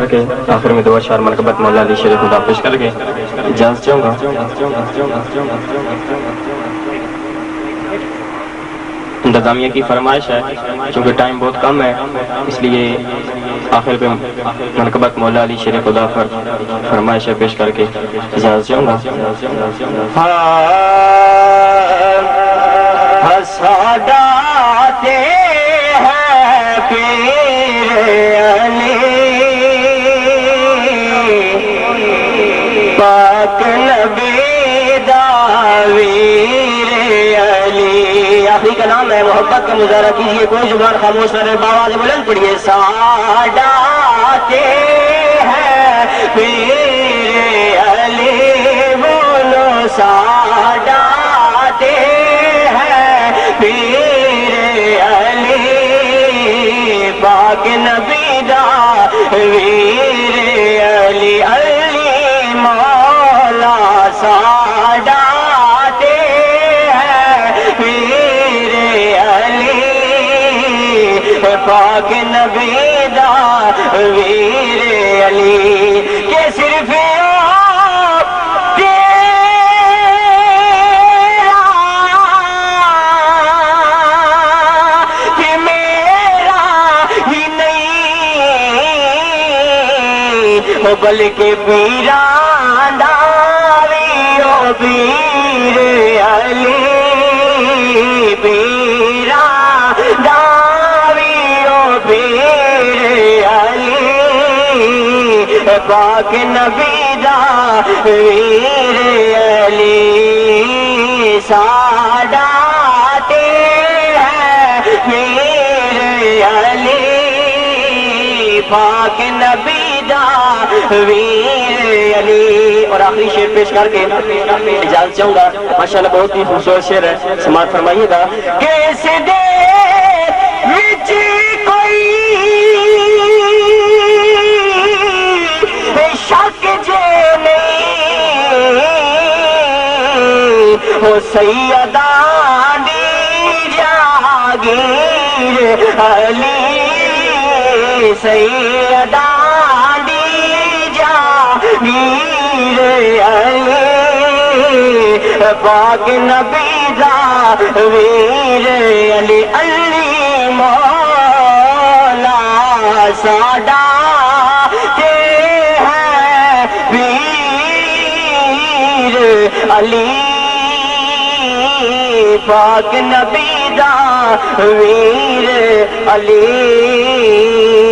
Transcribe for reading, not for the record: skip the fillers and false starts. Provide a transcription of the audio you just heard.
کے آخر میں دعا شعر منقبت مولا علی شیر خدا پیش کر کے اجازت چاہوں گا۔ انتظامیہ کی فرمائش ہے، چونکہ ٹائم بہت کم ہے، اس لیے آخر پہ منقبت مولا علی شیر خدا پر فرمائش ہے پیش کر کے اجازت چاہوں گا۔ ساداتے ہیں پیر علی پاک نبی ویر علی۔ آخری کا نام ہے، محبت کا مظاہرہ کیجیے، کوئی زبان خاموش نہ رہے، باواز بلند پڑھیے۔ ساداتے ہیں پیر علی بولو، ساداتے ہیں پیر علی پاک نبی دا ویر علی۔ علی مولا ساداتے ہیں پیر علی پاک نبی دا ویر علی۔ کہ صرف بلکہ پیران داویو پیر علی، پیران داویو پیر علی پاک نبی دا ویر علی۔ ساداتے ہیں پیر علی پاک نبی ویر علی۔ اور آخری شعر پیش کر کے اجازت چاہوں گا۔ ماشاءاللہ بہت ہی خوبصورت شعر ہے، سماعت فرمائیے گا۔ کیس دے وچ کوئی شک جے نہیں ہو سیداں دی جاگیر علی، سیداں ویر علی پاک نبی دا ویر علی۔ علی مولا ساداتے ہیں ویر علی پاک نبی دا ویر علی۔